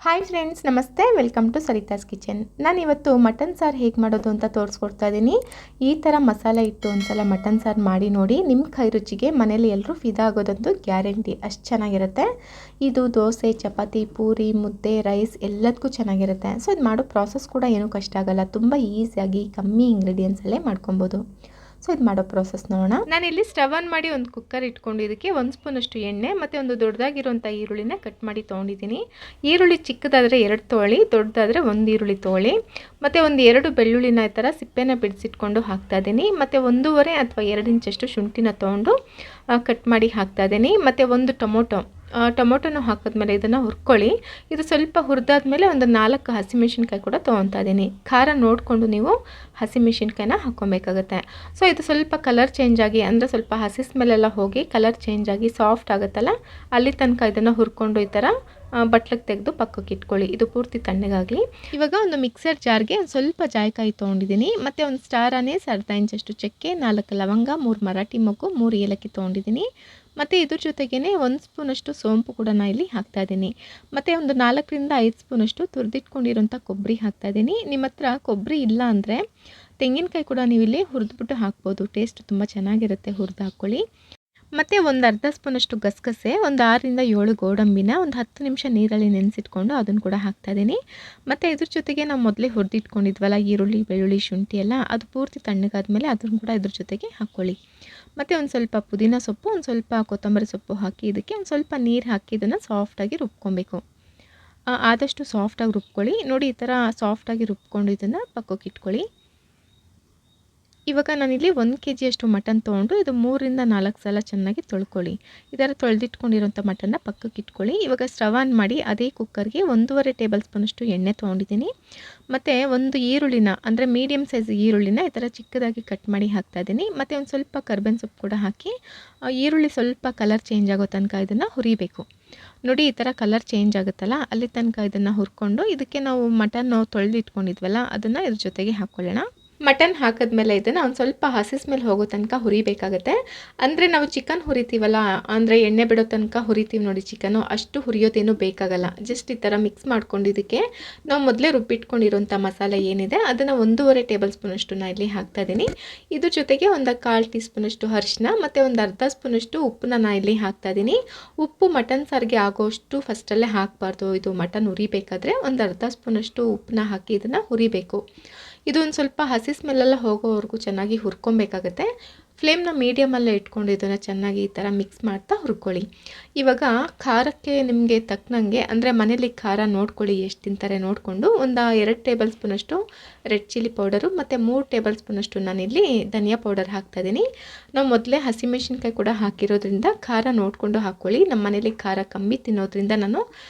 Hi friends, ನಮಸ್ತೆ. Welcome to Sarita's kitchen. ನಾನು ಇವತ್ತು ಮಟನ್ ಸಾರು ಹೇಗೆ ಮಾಡೋದು ಅಂತ ತೋರಿಸ್ಕೊಡ್ತಾ ಇದ್ದೀನಿ. ಈ ಥರ ಮಸಾಲೆ ಇಟ್ಟು ಒಂದ್ಸಲ ಮಟನ್ ಸಾರು ಮಾಡಿ ನೋಡಿ. ನಿಮ್ಮ ಕೈ ರುಚಿಗೆ ಮನೇಲಿ ಎಲ್ಲರೂ ಫಿದಾ ಆಗೋದಂತೂ ಗ್ಯಾರಂಟಿ. ಅಷ್ಟು ಚೆನ್ನಾಗಿರುತ್ತೆ. ಇದು ದೋಸೆ, ಚಪಾತಿ, ಪೂರಿ, ಮುದ್ದೆ, ರೈಸ್ ಎಲ್ಲದಕ್ಕೂ ಚೆನ್ನಾಗಿರುತ್ತೆ. ಸೊ ಇದು ಮಾಡೋ ಪ್ರಾಸೆಸ್ ಕೂಡ ಏನೂ ಕಷ್ಟ ಆಗೋಲ್ಲ. ತುಂಬ ಈಸಿಯಾಗಿ ಕಮ್ಮಿ ಇಂಗ್ರೀಡಿಯೆಂಟ್ಸಲ್ಲೇ ಮಾಡ್ಕೊಬೋದು. ಸೊ ಇದು ಮಾಡೋ ಪ್ರೋಸೆಸ್ ನೋಡೋಣ. ನಾನಿಲ್ಲಿ ಸ್ಟವ್ ಆನ್ ಮಾಡಿ ಒಂದು ಕುಕ್ಕರ್ ಇಟ್ಕೊಂಡು ಇದಕ್ಕೆ 1 ಸ್ಪೂನಷ್ಟು ಎಣ್ಣೆ ಮತ್ತು ಒಂದು ದೊಡ್ಡದಾಗಿರುವಂಥ ಈರುಳ್ಳಿನ ಕಟ್ ಮಾಡಿ ತೊಗೊಂಡಿದ್ದೀನಿ. ಈರುಳ್ಳಿ ಚಿಕ್ಕದಾದರೆ 2 ತೊಗೊಳ್ಳಿ, ದೊಡ್ಡದಾದರೆ 1 ಈರುಳ್ಳಿ ತೊಗೊಳ್ಳಿ. ಮತ್ತು ಒಂದು 2 ಬೆಳ್ಳುಳ್ಳಿನ ಈ ಥರ ಸಿಪ್ಪೆನ ಬಿಡಿಸಿಟ್ಕೊಂಡು ಹಾಕ್ತಾಯಿದ್ದೀನಿ. ಮತ್ತು 1.5 ಅಥವಾ 2 ಇಂಚಷ್ಟು ಶುಂಠಿನ ತೊಗೊಂಡು ಕಟ್ ಮಾಡಿ ಹಾಕ್ತಾಯಿದ್ದೀನಿ. ಮತ್ತು ಒಂದು ಟೊಮೊಟೊನ ಹಾಕಿದ್ಮೇಲೆ ಇದನ್ನು ಹುರ್ಕೊಳ್ಳಿ. ಇದು ಸ್ವಲ್ಪ ಹುರಿದಾದ್ಮೇಲೆ ಒಂದು 4 ಹಸಿಮೆಣಸಿನ್ಕಾಯಿ ಕೂಡ ತೊಗೊತಾ ಇದ್ದೀನಿ. ಖಾರ ನೋಡಿಕೊಂಡು ನೀವು ಹಸಿಮೆಣಸಿನ್ಕಾಯಿನ ಹಾಕ್ಕೊಬೇಕಾಗುತ್ತೆ. ಸೊ ಇದು ಸ್ವಲ್ಪ ಕಲರ್ ಚೇಂಜ್ ಆಗಿ, ಅಂದರೆ ಸ್ವಲ್ಪ ಹಸಿ ಸ್ಮೆಲ್ಲೆಲ್ಲ ಹೋಗಿ ಕಲರ್ ಚೇಂಜ್ ಆಗಿ ಸಾಫ್ಟ್ ಆಗುತ್ತಲ್ಲ, ಅಲ್ಲಿ ತನಕ ಇದನ್ನು ಹುರ್ಕೊಂಡು ಈ ಥರ ಬಟ್ಲಿಗೆ ತೆಗೆದು ಪಕ್ಕಕ್ಕೆ ಇಟ್ಕೊಳ್ಳಿ. ಇದು ಪೂರ್ತಿ ತಣ್ಣಗಾಗಲಿ. ಇವಾಗ ಒಂದು ಮಿಕ್ಸರ್ ಜಾರ್ಗೆ ಒಂದು ಸ್ವಲ್ಪ ಜಾಯಿಕಾಯಿ ತೊಗೊಂಡಿದ್ದೀನಿ. ಮತ್ತು ಒಂದು ಸ್ಟಾರ್ ಅನೀಸ್, 1/2 ಇಂಚಷ್ಟು ಚಕ್ಕೆ, 4 ಲವಂಗ, 3 ಮರಾಠಿ ಮೊಗ್ಗು, 3 ಏಲಕ್ಕಿ ತೊಗೊಂಡಿದ್ದೀನಿ. ಮತ್ತು ಇದ್ರ ಜೊತೆಗೇ 1 ಸ್ಪೂನಷ್ಟು ಸೋಂಪು ಕೂಡ ನಾನು ಇಲ್ಲಿ ಹಾಕ್ತಾಯಿದ್ದೀನಿ. ಮತ್ತು ಒಂದು 4ರಿಂದ 5 ಸ್ಪೂನಷ್ಟು ತುರಿದಿಟ್ಕೊಂಡಿರೋಂಥ ಕೊಬ್ಬರಿ ಹಾಕ್ತಾಯಿದ್ದೀನಿ. ನಿಮ್ಮ ಹತ್ರ ಕೊಬ್ಬರಿ ಇಲ್ಲ ಅಂದರೆ ತೆಂಗಿನಕಾಯಿ ಕೂಡ ನೀವು ಇಲ್ಲಿ ಹುರಿದ್ಬಿಟ್ಟು ಹಾಕ್ಬೋದು. ಟೇಸ್ಟ್ ತುಂಬ ಚೆನ್ನಾಗಿರುತ್ತೆ, ಹುರಿದು ಹಾಕ್ಕೊಳ್ಳಿ. ಮತ್ತು ಒಂದು 1/2 ಸ್ಪೂನಷ್ಟು ಗಸಗಸೆ, ಒಂದು 6ರಿಂದ 7 ಗೋಡಂಬಿನ ಒಂದು 10 ನಿಮಿಷ ನೀರಲ್ಲಿ ನೆನೆಸಿಟ್ಕೊಂಡು ಅದನ್ನು ಕೂಡ ಹಾಕ್ತಾಯಿದ್ದೀನಿ. ಮತ್ತು ಇದ್ರ ಜೊತೆಗೆ ನಾವು ಮೊದಲೇ ಹುರಿದಿಟ್ಕೊಂಡಿದ್ವಲ್ಲ ಈರುಳ್ಳಿ, ಬೆಳ್ಳುಳ್ಳಿ, ಶುಂಠಿ ಎಲ್ಲ, ಅದು ಪೂರ್ತಿ ತಣ್ಣಗಾದ್ಮೇಲೆ ಅದನ್ನು ಕೂಡ ಇದ್ರ ಜೊತೆಗೆ ಹಾಕ್ಕೊಳ್ಳಿ. ಮತ್ತು ಒಂದು ಸ್ವಲ್ಪ ಪುದೀನ ಸೊಪ್ಪು, ಒಂದು ಸ್ವಲ್ಪ ಕೊತ್ತಂಬರಿ ಸೊಪ್ಪು ಹಾಕಿ ಇದಕ್ಕೆ ಒಂದು ಸ್ವಲ್ಪ ನೀರು ಹಾಕಿ ಇದನ್ನು ಸಾಫ್ಟಾಗಿ ರುಬ್ಕೊಬೇಕು. ಆದಷ್ಟು ಸಾಫ್ಟಾಗಿ ರುಬ್ಕೊಳ್ಳಿ. ನೋಡಿ, ಈ ಥರ ಸಾಫ್ಟಾಗಿ ರುಬ್ಕೊಂಡು ಇದನ್ನು ಪಕ್ಕಕ್ಕೆ ಇಟ್ಕೊಳ್ಳಿ. ಇವಾಗ ನಾನಿಲ್ಲಿ 1 kgಯಷ್ಟು ಮಟನ್ ತೊಗೊಂಡು ಇದು 3ರಿಂದ 4 ಸಲ ಚೆನ್ನಾಗಿ ತೊಳ್ಕೊಳ್ಳಿ. ಈ ಥರ ತೊಳೆದಿಟ್ಕೊಂಡಿರೋಂಥ ಮಟನ್ನ ಪಕ್ಕಕ್ಕೆ ಇಟ್ಕೊಳ್ಳಿ. ಇವಾಗ ಸ್ಟವ್ ಆನ್ ಮಾಡಿ ಅದೇ ಕುಕ್ಕರ್ಗೆ 1.5 ಟೇಬಲ್ ಸ್ಪೂನಷ್ಟು ಎಣ್ಣೆ ತೊಗೊಂಡಿದ್ದೀನಿ. ಮತ್ತು ಒಂದು ಈರುಳ್ಳಿನ, ಅಂದರೆ ಮೀಡಿಯಮ್ ಸೈಜ್ ಈರುಳ್ಳಿನ ಈ ಥರ ಚಿಕ್ಕದಾಗಿ ಕಟ್ ಮಾಡಿ ಹಾಕ್ತಾಯಿದ್ದೀನಿ. ಮತ್ತು ಒಂದು ಸ್ವಲ್ಪ ಕರ್ಬೇವಿನ ಸೊಪ್ಪು ಕೂಡ ಹಾಕಿ ಈರುಳ್ಳಿ ಸ್ವಲ್ಪ ಕಲರ್ ಚೇಂಜ್ ಆಗೋ ತನಕ ಇದನ್ನು ಹುರಿಬೇಕು. ನೋಡಿ, ಈ ಥರ ಕಲರ್ ಚೇಂಜ್ ಆಗುತ್ತಲ್ಲ, ಅಲ್ಲಿ ತನಕ ಇದನ್ನು ಹುರ್ಕೊಂಡು ಇದಕ್ಕೆ ನಾವು ಮಟನ್ ತೊಳೆದಿಟ್ಕೊಂಡಿದ್ವಲ್ಲ ಅದನ್ನು ಇದ್ರ ಜೊತೆಗೆ ಹಾಕ್ಕೊಳ್ಳೋಣ. ಮಟನ್ ಹಾಕಿದ್ಮೇಲೆ ಇದನ್ನು ಒಂದು ಸ್ವಲ್ಪ ಹಸಿ ಸ್ಮೆಲ್ ಹೋಗೋ ತನಕ ಹುರಿಬೇಕಾಗುತ್ತೆ. ಅಂದರೆ ನಾವು ಚಿಕನ್ ಹುರಿತೀವಲ್ಲ, ಅಂದರೆ ಎಣ್ಣೆ ಬಿಡೋ ತನಕ ಹುರಿತೀವಿ ನೋಡಿ ಚಿಕನ್ನು, ಅಷ್ಟು ಹುರಿಯೋದೇನು ಬೇಕಾಗಲ್ಲ. ಜಸ್ಟ್ ಈ ಥರ ಮಿಕ್ಸ್ ಮಾಡ್ಕೊಂಡು ಇದಕ್ಕೆ ನಾವು ಮೊದಲೇ ರುಬ್ಬಿಟ್ಕೊಂಡಿರೋಂಥ ಮಸಾಲೆ ಏನಿದೆ ಅದನ್ನು 1.5 ಟೇಬಲ್ ಸ್ಪೂನಷ್ಟು ನಾನು ಇಲ್ಲಿ ಹಾಕ್ತಾಯಿದ್ದೀನಿ. ಇದ್ರ ಜೊತೆಗೆ ಒಂದು 1/4 ಟೀ ಸ್ಪೂನಷ್ಟು ಅರಿಶಿನ ಮತ್ತು ಒಂದು 1/2 ಸ್ಪೂನಷ್ಟು ಉಪ್ಪನ್ನ ನಾನು ಇಲ್ಲಿ ಹಾಕ್ತಾಯಿದ್ದೀನಿ. ಉಪ್ಪು ಮಟನ್ ಸಾರಿಗೆ ಆಗೋಷ್ಟು ಫಸ್ಟಲ್ಲೇ ಹಾಕಬಾರ್ದು. ಇದು ಮಟನ್ ಹುರಿಬೇಕಾದ್ರೆ ಒಂದು 1/2 ಸ್ಪೂನಷ್ಟು ಉಪ್ಪನ್ನ ಹಾಕಿ ಇದನ್ನು ಹುರಿಬೇಕು. ಇದು ಒಂದು ಸ್ವಲ್ಪ ಹಸಿ ಸ್ಮೆಲ್ಲೆಲ್ಲ ಹೋಗೋವರೆಗೂ ಚೆನ್ನಾಗಿ ಹುರ್ಕೊಬೇಕಾಗತ್ತೆ. ಫ್ಲೇಮ್ನ ಮೀಡಿಯಮಲ್ಲೇ ಇಟ್ಕೊಂಡು ಇದನ್ನು ಚೆನ್ನಾಗಿ ಈ ಥರ ಮಿಕ್ಸ್ ಮಾಡ್ತಾ ಹುರ್ಕೊಳ್ಳಿ. ಇವಾಗ ಖಾರಕ್ಕೆ ನಿಮಗೆ ತಕ್ಕನಂಗೆ, ಅಂದರೆ ಮನೇಲಿ ಖಾರ ನೋಡ್ಕೊಳ್ಳಿ ಎಷ್ಟು ತಿಂತಾರೆ ನೋಡಿಕೊಂಡು, ಒಂದು 2 ಟೇಬಲ್ ಸ್ಪೂನಷ್ಟು ರೆಡ್ ಚಿಲ್ಲಿ ಪೌಡರು ಮತ್ತು 3 ಟೇಬಲ್ ಸ್ಪೂನಷ್ಟು ನಾನಿಲ್ಲಿ ಧನಿಯಾ ಪೌಡರ್ ಹಾಕ್ತಾಯಿದ್ದೀನಿ. ನಾವು ಮೊದಲೇ ಹಸಿಮೆಣಸಿನ್ಕಾಯಿ ಕೂಡ ಹಾಕಿರೋದ್ರಿಂದ ಖಾರ ನೋಡಿಕೊಂಡು ಹಾಕ್ಕೊಳ್ಳಿ. ನಮ್ಮ ಮನೇಲಿ ಖಾರ ಕಮ್ಮಿ ತಿನ್ನೋದ್ರಿಂದ ನಾನು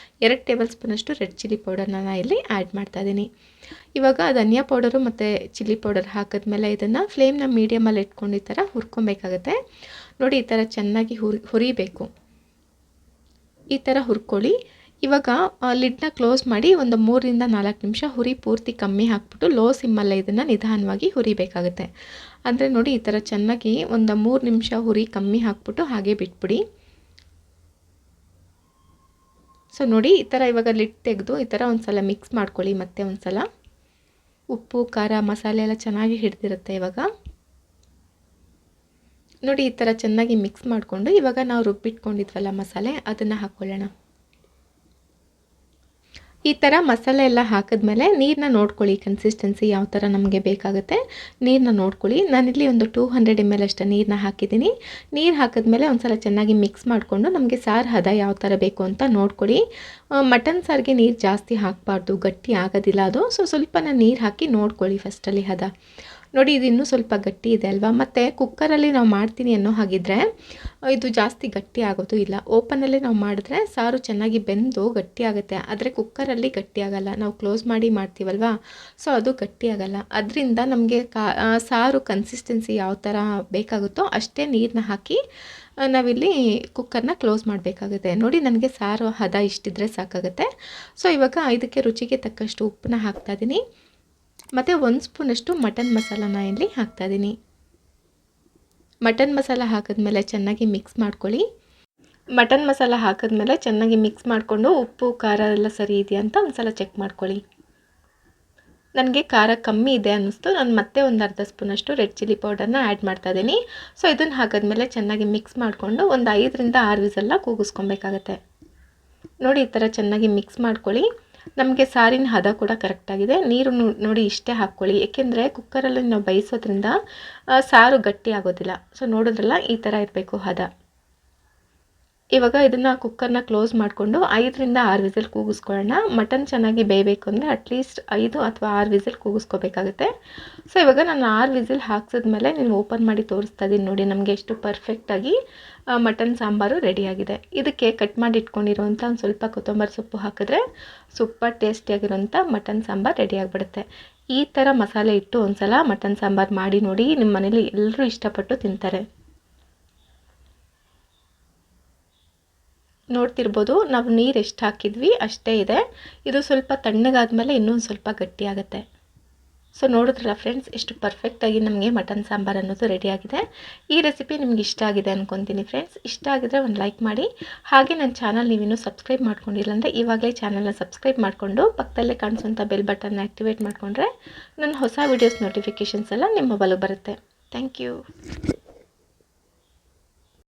2 ಟೇಬಲ್ ಸ್ಪೂನಷ್ಟು ರೆಡ್ ಚಿಲ್ಲಿ ಪೌಡರ್ನ ನಾನು ಇಲ್ಲಿ ಆ್ಯಡ್ ಮಾಡ್ತಾಯಿದ್ದೀನಿ. ಇವಾಗ ಧನಿಯಾ ಪೌಡರು ಮತ್ತು ಚಿಲ್ಲಿ ಪೌಡರ್ ಹಾಕಿದ್ಮೇಲೆ ಇದನ್ನು ಫ್ಲೇಮ್ನ ಮೀಡಿಯಮಲ್ಲಿ ಇಟ್ಕೊಂಡು ಈ ಥರ ಹುರ್ಕೊಬೇಕಾಗತ್ತೆ. ನೋಡಿ, ಈ ಥರ ಚೆನ್ನಾಗಿ ಹುರಿಬೇಕು. ಈ ಥರ ಹುರ್ಕೊಳ್ಳಿ. ಇವಾಗ ಲಿಡ್ನ ಕ್ಲೋಸ್ ಮಾಡಿ ಒಂದು 3ರಿಂದ 4 ನಿಮಿಷ ಹುರಿ ಪೂರ್ತಿ ಕಮ್ಮಿ ಹಾಕ್ಬಿಟ್ಟು ಲೋ ಸಿಮ್ಮಲ್ಲೇ ಇದನ್ನು ನಿಧಾನವಾಗಿ ಹುರಿಬೇಕಾಗುತ್ತೆ. ಅಂದರೆ ನೋಡಿ, ಈ ಥರ ಚೆನ್ನಾಗಿ ಒಂದು 3 ನಿಮಿಷ ಹುರಿ ಕಮ್ಮಿ ಹಾಕ್ಬಿಟ್ಟು ಹಾಗೆ ಬಿಟ್ಬಿಡಿ. ಸೊ ನೋಡಿ, ಈ ಥರ ಇವಾಗ ಲಿಡ್ ತೆಗೆದು ಈ ಥರ ಒಂದು ಸಲ ಮಿಕ್ಸ್ ಮಾಡ್ಕೊಳ್ಳಿ. ಮತ್ತೆ ಒಂದು ಸಲ ಉಪ್ಪು, ಖಾರ, ಮಸಾಲೆ ಎಲ್ಲ ಚೆನ್ನಾಗಿ ಹಿಡಿದಿರುತ್ತೆ. ಇವಾಗ ನೋಡಿ, ಈ ಥರ ಚೆನ್ನಾಗಿ ಮಿಕ್ಸ್ ಮಾಡಿಕೊಂಡು ಇವಾಗ ನಾವು ರುಬ್ಬಿಟ್ಕೊಂಡಿದ್ವಲ್ಲ ಮಸಾಲೆ ಅದನ್ನು ಹಾಕ್ಕೊಳ್ಳೋಣ. ಈ ಥರ ಮಸಾಲೆ ಎಲ್ಲ ಹಾಕಿದ್ಮೇಲೆ ನೀರನ್ನ ನೋಡ್ಕೊಳ್ಳಿ, ಕನ್ಸಿಸ್ಟೆನ್ಸಿ ಯಾವ ಥರ ನಮಗೆ ಬೇಕಾಗುತ್ತೆ ನೀರನ್ನ ನೋಡ್ಕೊಳ್ಳಿ. ನಾನಿಲ್ಲಿ ಒಂದು 200 ml ಅಷ್ಟು ನೀರನ್ನ ಹಾಕಿದ್ದೀನಿ. ನೀರು ಹಾಕಿದ್ಮೇಲೆ ಒಂದು ಸಲ ಚೆನ್ನಾಗಿ ಮಿಕ್ಸ್ ಮಾಡಿಕೊಂಡು ನಮಗೆ ಸಾರು ಹದ ಯಾವ ಥರ ಬೇಕು ಅಂತ ನೋಡ್ಕೊಳ್ಳಿ. ಮಟನ್ ಸಾರಿಗೆ ನೀರು ಜಾಸ್ತಿ ಹಾಕಬಾರ್ದು, ಗಟ್ಟಿ ಆಗೋದಿಲ್ಲ ಅದು. ಸೊ ಸ್ವಲ್ಪನೇ ನೀರು ಹಾಕಿ ನೋಡ್ಕೊಳ್ಳಿ ಫಸ್ಟಲ್ಲಿ ಹದ. ನೋಡಿ, ಇದು ಇನ್ನೂ ಸ್ವಲ್ಪ ಗಟ್ಟಿ ಇದೆ ಅಲ್ವಾ. ಮತ್ತು ಕುಕ್ಕರಲ್ಲಿ ನಾವು ಮಾಡ್ತೀನಿ ಅನ್ನೋ ಹಾಗಿದ್ರೆ ಇದು ಜಾಸ್ತಿ ಗಟ್ಟಿ ಆಗೋದು ಇಲ್ಲ. ಓಪನಲ್ಲಿ ನಾವು ಮಾಡಿದ್ರೆ ಸಾರು ಚೆನ್ನಾಗಿ ಬೆಂದು ಗಟ್ಟಿ ಆಗುತ್ತೆ. ಆದರೆ ಕುಕ್ಕರಲ್ಲಿ ಗಟ್ಟಿ ಆಗಲ್ಲ, ನಾವು ಕ್ಲೋಸ್ ಮಾಡಿ ಮಾಡ್ತೀವಲ್ವಾ, ಸೊ ಅದು ಗಟ್ಟಿ ಆಗಲ್ಲ. ಅದರಿಂದ ನಮಗೆ ಸಾರು ಕನ್ಸಿಸ್ಟೆನ್ಸಿ ಯಾವ ಥರ ಬೇಕಾಗುತ್ತೋ ಅಷ್ಟೇ ನೀರನ್ನ ಹಾಕಿ ನಾವಿಲ್ಲಿ ಕುಕ್ಕರ್ನ ಕ್ಲೋಸ್ ಮಾಡಬೇಕಾಗುತ್ತೆ. ನೋಡಿ, ನನಗೆ ಸಾರು ಹದ ಇಷ್ಟಿದ್ರೆ ಸಾಕಾಗುತ್ತೆ. ಸೊ ಇವಾಗ ಇದಕ್ಕೆ ರುಚಿಗೆ ತಕ್ಕಷ್ಟು ಉಪ್ಪನ್ನ ಹಾಕ್ತಾಯಿದ್ದೀನಿ. ಮತ್ತು 1 ಸ್ಪೂನಷ್ಟು ಮಟನ್ ಮಸಾಲಾನ ಇಲ್ಲಿ ಹಾಕ್ತಾಯಿದ್ದೀನಿ. ಮಟನ್ ಮಸಾಲ ಹಾಕಿದ್ಮೇಲೆ ಚೆನ್ನಾಗಿ ಮಿಕ್ಸ್ ಮಾಡ್ಕೊಳ್ಳಿ. ಮಟನ್ ಮಸಾಲ ಹಾಕಿದ್ಮೇಲೆ ಚೆನ್ನಾಗಿ ಮಿಕ್ಸ್ ಮಾಡಿಕೊಂಡು ಉಪ್ಪು ಖಾರ ಎಲ್ಲ ಸರಿ ಇದೆಯಾ ಅಂತ ಒಂದು ಸಲ ಚೆಕ್ ಮಾಡ್ಕೊಳ್ಳಿ. ನನಗೆ ಖಾರ ಕಮ್ಮಿ ಇದೆ ಅನ್ನಿಸ್ತು. ನಾನು ಮತ್ತೆ ಒಂದು ಅರ್ಧ ಸ್ಪೂನಷ್ಟು ರೆಡ್ ಚಿಲ್ಲಿ ಪೌಡರ್ನ ಆ್ಯಡ್ ಮಾಡ್ತಾಯಿದ್ದೀನಿ. ಸೊ ಇದನ್ನು ಹಾಕಿದ್ಮೇಲೆ ಚೆನ್ನಾಗಿ ಮಿಕ್ಸ್ ಮಾಡಿಕೊಂಡು ಒಂದು 5ರಿಂದ 6 ವಿಸಲ್ನ ಕೂಗಿಸ್ಕೊಬೇಕಾಗತ್ತೆ. ನೋಡಿ ಈ ಥರ ಚೆನ್ನಾಗಿ ಮಿಕ್ಸ್ ಮಾಡ್ಕೊಳ್ಳಿ. ನಮಗೆ ಸಾರಿನ ಹದ ಕೂಡ ಕರೆಕ್ಟಾಗಿದೆ. ನೀರು ನೋಡಿ ಇಷ್ಟೇ ಹಾಕ್ಕೊಳ್ಳಿ, ಏಕೆಂದರೆ ಕುಕ್ಕರಲ್ಲಿ ನಾವು ಬೇಯಿಸೋದ್ರಿಂದ ಸಾರು ಗಟ್ಟಿ ಆಗೋದಿಲ್ಲ. ಸೊ ನೋಡಿದ್ರಲ್ಲ, ಈ ಥರ ಇರಬೇಕು ಹದ. ಇವಾಗ ಇದನ್ನು ಕುಕ್ಕರ್ನ ಕ್ಲೋಸ್ ಮಾಡಿಕೊಂಡು 5ರಿಂದ 6 ವಿಸಿಲ್ ಕೂಗಿಸ್ಕೊಳ್ಳೋಣ. ಮಟನ್ ಚೆನ್ನಾಗಿ ಬೇಯಬೇಕು ಅಂದರೆ ಅಟ್ಲೀಸ್ಟ್ 5 ಅಥವಾ 6 ವಿಸಿಲ್ ಕೂಗಿಸ್ಕೋಬೇಕಾಗುತ್ತೆ. ಸೊ ಇವಾಗ ನಾನು 6 ವಿಸಿಲ್ ಹಾಕ್ಸಿದ್ಮೇಲೆ ನೀವು ಓಪನ್ ಮಾಡಿ ತೋರಿಸ್ತಾ ಇದ್ದೀನಿ ನೋಡಿ, ನಮಗೆ ಎಷ್ಟು ಪರ್ಫೆಕ್ಟಾಗಿ ಮಟನ್ ಸಾಂಬಾರು ರೆಡಿಯಾಗಿದೆ. ಇದಕ್ಕೆ ಕಟ್ ಮಾಡಿ ಇಟ್ಕೊಂಡಿರೋಂಥ ಒಂದು ಸ್ವಲ್ಪ ಕೊತ್ತಂಬರಿ ಸೊಪ್ಪು ಹಾಕಿದ್ರೆ ಸೂಪರ್ ಟೇಸ್ಟಿಯಾಗಿರೋಂಥ ಮಟನ್ ಸಾಂಬಾರು ರೆಡಿಯಾಗಿಬಿಡುತ್ತೆ. ಈ ಥರ ಮಸಾಲೆ ಇಟ್ಟು ಒಂದು ಸಲ ಮಟನ್ ಸಾಂಬಾರು ಮಾಡಿ ನೋಡಿ, ನಿಮ್ಮ ಮನೇಲಿ ಎಲ್ಲರೂ ಇಷ್ಟಪಟ್ಟು ತಿಂತಾರೆ. ನೋಡ್ತಿರ್ಬೋದು, ನಾವು ನೀರು ಎಷ್ಟು ಹಾಕಿದ್ವಿ ಅಷ್ಟೇ ಇದೆ. ಇದು ಸ್ವಲ್ಪ ತಣ್ಣಗಾದ್ಮೇಲೆ ಇನ್ನೊಂದು ಸ್ವಲ್ಪ ಗಟ್ಟಿ ಆಗುತ್ತೆ. ಸೊ ನೋಡಿದ್ರಲ್ಲ ಫ್ರೆಂಡ್ಸ್, ಎಷ್ಟು ಪರ್ಫೆಕ್ಟಾಗಿ ನಮಗೆ ಮಟನ್ ಸಾಂಬಾರು ಅನ್ನೋದು ರೆಡಿಯಾಗಿದೆ. ಈ ರೆಸಿಪಿ ನಿಮ್ಗೆ ಇಷ್ಟ ಆಗಿದೆ ಅಂದ್ಕೊತೀನಿ ಫ್ರೆಂಡ್ಸ್. ಇಷ್ಟ ಆಗಿದ್ರೆ ಒಂದು ಲೈಕ್ ಮಾಡಿ. ಹಾಗೆ ನನ್ನ ಚಾನಲ್ ನೀವಿನ್ನೂ ಸಬ್ಸ್ಕ್ರೈಬ್ ಮಾಡ್ಕೊಂಡಿಲ್ಲ ಅಂದರೆ ಇವಾಗಲೇ ಚಾನಲ್ನ ಸಬ್ಸ್ಕ್ರೈಬ್ ಮಾಡಿಕೊಂಡು ಪಕ್ಕದಲ್ಲೇ ಕಾಣಿಸುವಂಥ ಬೆಲ್ ಬಟನ್ನ ಆ್ಯಕ್ಟಿವೇಟ್ ಮಾಡಿಕೊಂಡ್ರೆ ನನ್ನ ಹೊಸ ವೀಡಿಯೋಸ್ ನೋಟಿಫಿಕೇಷನ್ಸ್ ಎಲ್ಲ ನಿಮ್ಮ ಮೊಬೈಲಿಗೆ ಬರುತ್ತೆ. Thank you.